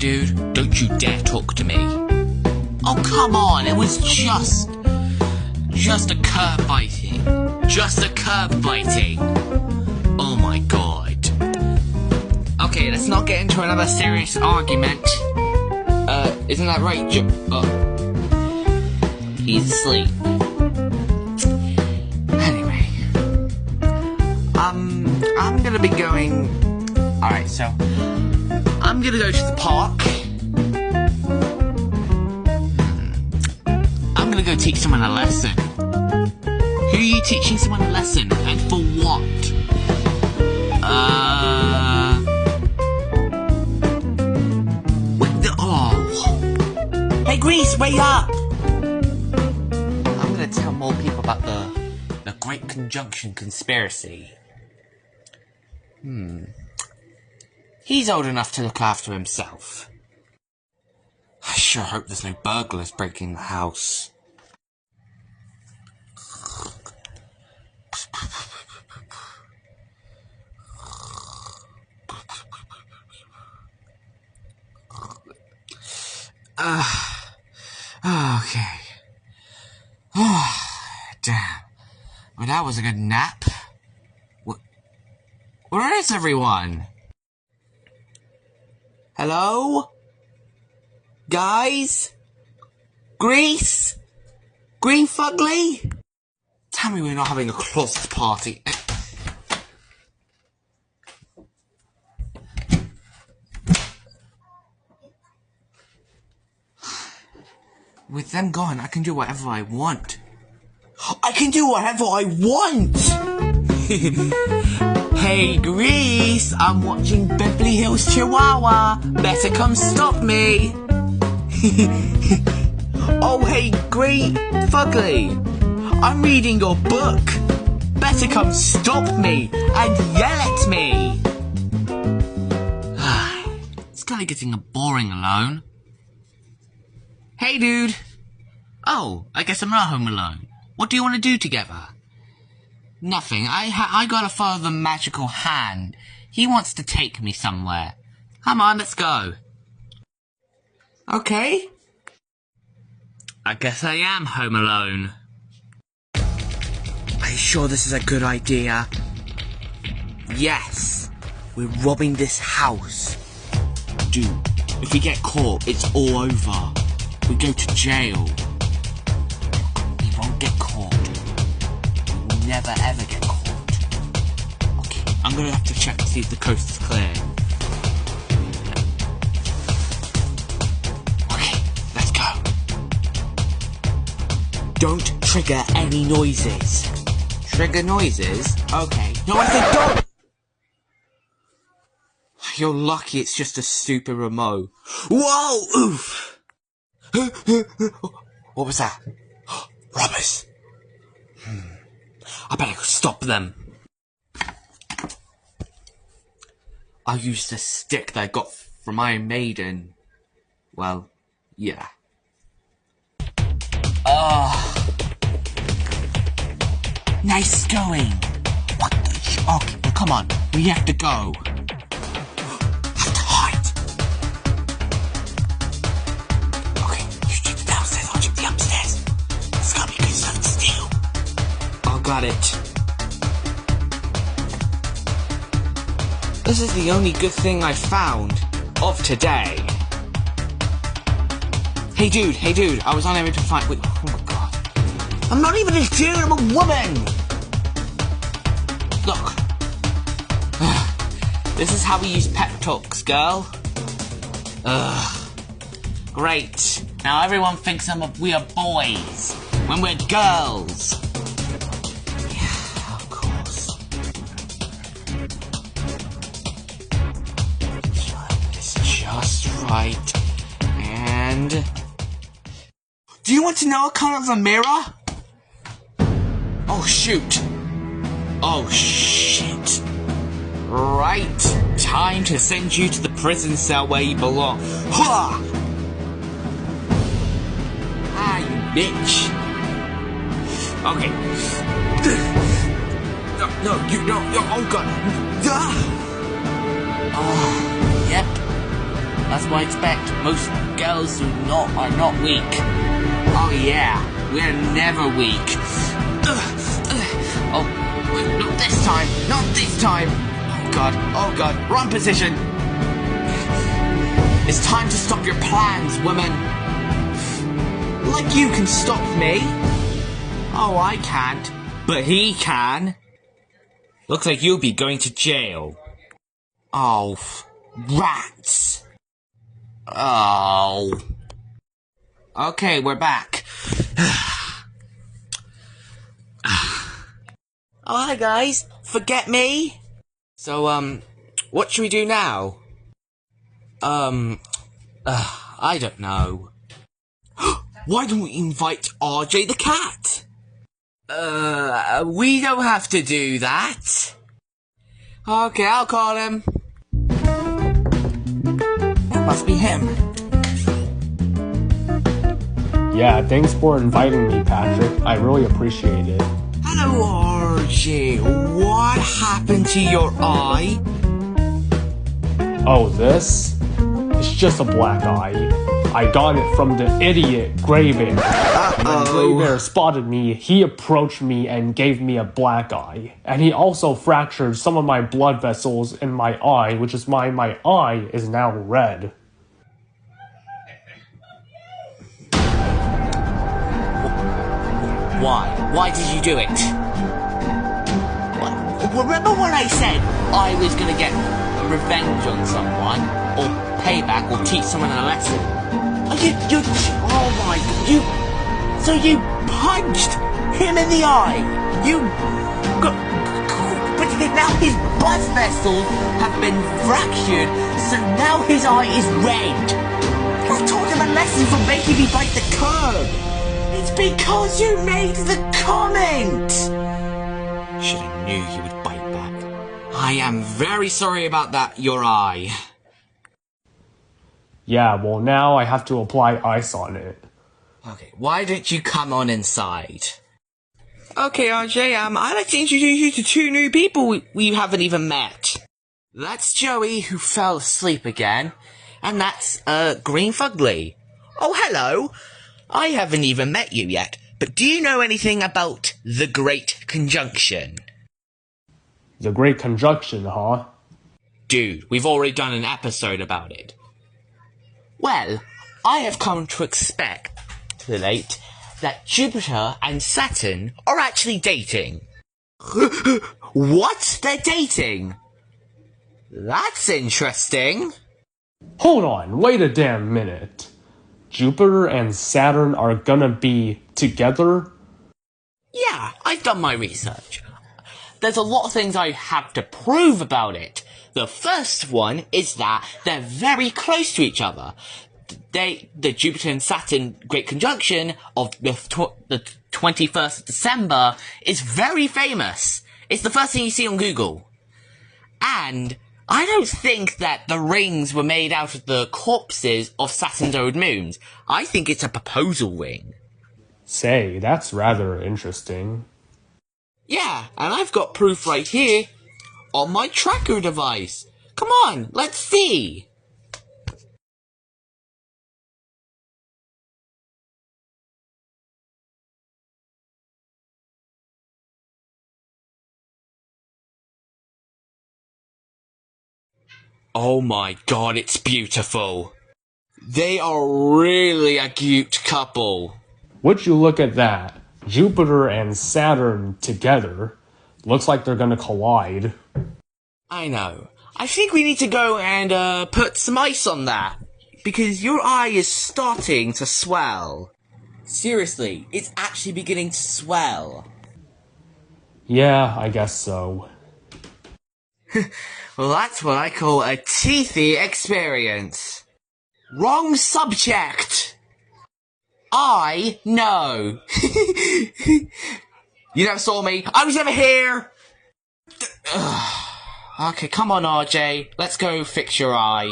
dude, don't you dare talk to me. Oh, come on, it was just a curb biting. Just a curb biting. Oh my god. Okay, let's not get into another serious argument. Isn't that right, he's asleep. Anyway. I'm gonna be going... Alright, so... I'm gonna go to the park. I'm gonna go teach someone a lesson. Who are you teaching someone a lesson? And for what? Hey, Grease, wake up! I'm gonna tell more people about the Great Conjunction Conspiracy. He's old enough to look after himself. I sure hope there's no burglars breaking the house. Okay. Oh, damn. Well, that was a good nap. Where is everyone? Hello? Guys? Grease? Green Fugly? Tell me we're not having a closet party. With them gone, I can do whatever I want. I can do whatever I want! Hey, Grease, I'm watching Beverly Hills Chihuahua. Better come stop me. Oh, hey, Green Fugly, I'm reading your book. Better come stop me and yell at me. It's kinda getting boring alone. Hey, dude. Oh, I guess I'm not home alone. What do you want to do together? Nothing. I gotta follow the magical hand. He wants to take me somewhere. Come on, let's go. Okay. I guess I am home alone. Are you sure this is a good idea? Yes. We're robbing this house. Dude, if we get caught, it's all over. We go to jail. We won't get caught. We will never ever get caught. Okay, I'm gonna have to check to see if the coast is clear. Okay, let's go. Don't trigger any noises. Trigger noises? Okay. No, I said don't! You're lucky it's just a stupid remote. Whoa! Oof! What was that? Robbers! I better go stop them. I used a stick that I got from Iron Maiden. Well, yeah. Nice going. What the okay, well, come on. We have to go. Have to hide. Okay, you check the downstairs, I'll check the upstairs. There's gotta be good stuff to steal. Oh, got it. This is the only good thing I found of today. Hey dude, I was unable to find... Wait, oh my god. I'm not even a dude, I'm a woman! Look. This is how we use pep talks, girl. Great. Now everyone thinks we are boys, when we're girls. Yeah, of course. It's just right. And... do you want to know a color of a mirror? Oh, shoot. Oh, shit. Right. Time to send you to the prison cell where you belong. Ha! Ah, you bitch. Okay. No, oh god. Yep. That's what I expect. Most girls are not weak. Oh yeah, we're never weak. Oh, not this time, not this time. Oh god, wrong position. It's time to stop your plans, woman. Like you can stop me. Oh, I can't, but he can. Looks like you'll be going to jail. Oh, rats. Oh. Okay, we're back. Oh, hi guys. Forget me? So, what should we do now? I don't know. Why don't we invite RJ the cat? We don't have to do that. Okay, I'll call him. That must be him. Yeah, thanks for inviting me, Patrick. I really appreciate it. Hello, RJ. What happened to your eye? Oh, this? It's just a black eye. I got it from the idiot Gray Bear. When Gray Bear spotted me, he approached me and gave me a black eye. And he also fractured some of my blood vessels in my eye, which is why my eye is now red. Why? Why did you do it? Remember when I said I was gonna get revenge on someone, or payback, or teach someone a lesson? Oh my god, so you punched him in the eye! But now his blood vessels have been fractured, so now his eye is red! I taught him a lesson for making me bite the curb! It's because you made the comment! Should've knew you would bite back. I am very sorry about that, your eye. Yeah, well now I have to apply ice on it. Okay, why don't you come on inside? Okay, RJ, I'd like to introduce you to two new people we haven't even met. That's Joey, who fell asleep again, and that's, Green Fugly. Oh, hello! I haven't even met you yet, but do you know anything about the Great Conjunction? The Great Conjunction, huh? Dude, we've already done an episode about it. Well, I have come to speculate that Jupiter and Saturn are actually dating. What? They're dating? That's interesting. Hold on, wait a damn minute. Jupiter and Saturn are gonna be together? Yeah, I've done my research. There's a lot of things I have to prove about it. The first one is that they're very close to each other. The Jupiter and Saturn Great Conjunction of the 21st of December is very famous. It's the first thing you see on Google. And I don't think that the rings were made out of the corpses of Saturn's old moons. I think it's a proposal ring. Say, that's rather interesting. Yeah, and I've got proof right here on my tracker device. Come on, let's see. Oh my god, it's beautiful. They are really a cute couple. Would you look at that? Jupiter and Saturn together. Looks like they're gonna collide. I know. I think we need to go and put some ice on that. Because your eye is starting to swell. Seriously, it's actually beginning to swell. Yeah, I guess so. Well, that's what I call a teethy experience. Wrong subject. I know. You never saw me. I was never here. Okay, come on, RJ. Let's go fix your eye.